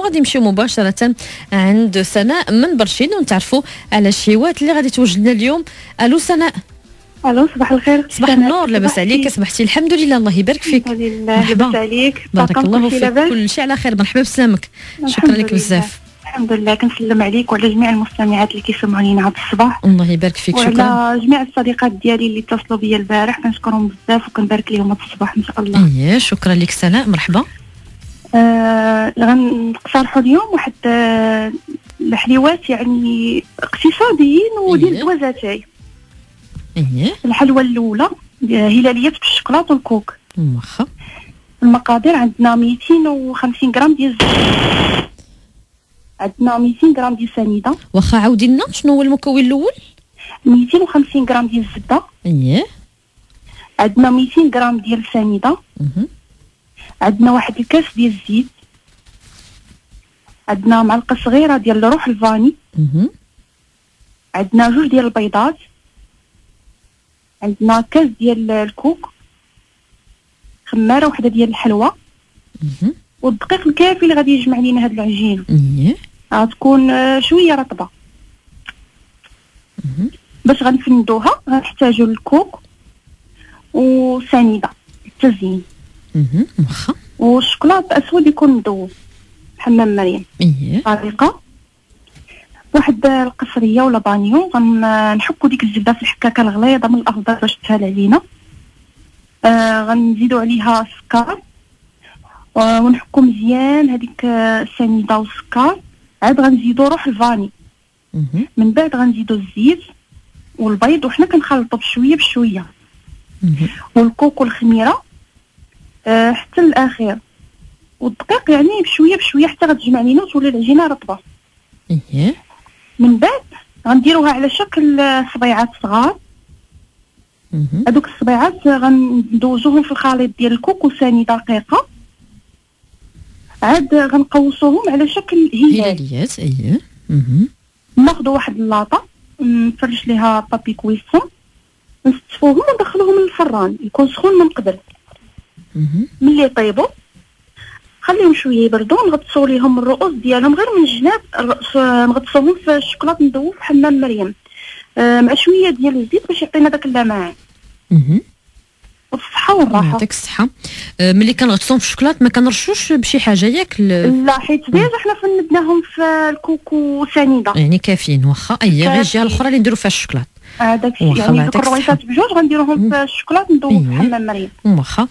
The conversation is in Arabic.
غادي نمشيو مباشره عند سناء من برشيد ونتعرفوا على الشيوات اللي غادي توجد لنا اليوم. الو سناء. الو صباح الخير. صباح النور، لاباس عليك؟ صبحتي؟ الحمد لله، الله يبارك فيك. الحمد لله، لاباس عليك؟ بارك الله فيك، كل شيء على خير. مرحبا بسلامك، شكرا لك بزاف. الحمد لله، كنسلم عليك وعلى جميع المستمعات اللي كيسمعوا لينا هذا الصباح. الله يبارك فيك، شكرا. وعلى جميع الصديقات ديالي اللي اتصلوا بيا البارح، كنشكرهم بزاف وكنبارك لهم هذا الصباح ان شاء الله. اييه، شكرا لك سناء، مرحبا. غنقترحوا اليوم واحد الحليوات يعني اقتصاديين وديال الدوازاتاي. اييه. الحلوى الاولى هلاليات بالشوكولاط والكوك. واخا. المقادير عندنا 250 غرام ديال عندنا 200 غرام ديال سنيده. واخا عاودي لنا شنو هو المكون الاول؟ 250 غرام ديال الزبده. اييه. عندنا 200 غرام ديال السنيده. عندنا واحد الكاس ديال الزيت. عندنا معلقه صغيره ديال روح الفاني. عندنا جوج ديال البيضات. عندنا كاس ديال الكوك. خماره وحده ديال الحلوى. والدقيق الكافي اللي غادي يجمع لينا هاد العجينه. غتكون شويه رطبه. باش غنفندوها غنحتاجو الكوك وسنيده التزيين. واخا. والشوكولاط اسود يكون مذوب. حمام مريم. طريقه واحد القصريه ولا بانيو، غنحكوا ديك الزبده في الحكاكه الغليظه من الافضل باش تسهل علينا. غنزيدوا عليها السكر ونحكوا مزيان هذيك السنيده والسكر. عاد غنزيدوا روح الفاني. من بعد غنزيدوا الزيت والبيض وحنا كنخلطوا بشويه بشويه. والكوك والخميره حتى الاخير. والدقيق يعني بشويه بشويه حتى غتجمع لينا وتولي العجينه رطبه. من بعد غنديروها على شكل صبيعات صغار. هذوك الصبيعات غندوزوهم في الخليط ديال الكوك وسنيده رقيقه. عاد غنقوصوهم على شكل هلاليات. ناخذوا واحد اللاطه نفرش ليها بابي كويسون، نستفوهم وندخلوهم للفران يكون سخون من قبل. ملي يطيبوا خليهم شويه يبردوا، نغطسوا ليهم الرؤوس ديالهم غير من الجناب. نغطسوهم في الشوكولاط مذوب في حمام مريم مع شويه ديال الزيت باش يعطينا داك اللمعان. والصحه والراحه. يعطيك الصحه. ملي كنغطسوهم في الشوكولاط ما كنرشوش بشي حاجه ياك؟ لا، حيت ديجا حنا فندناهم في الكوك وسنيده يعني كافيين. واخا. غير الجهه الاخرى اللي نديرو فيها الشوكولاط. داكشي يعني دوك الرويصات بجوج غنديروهم في الشوكولاط مذوب في حمام مريم. واخا.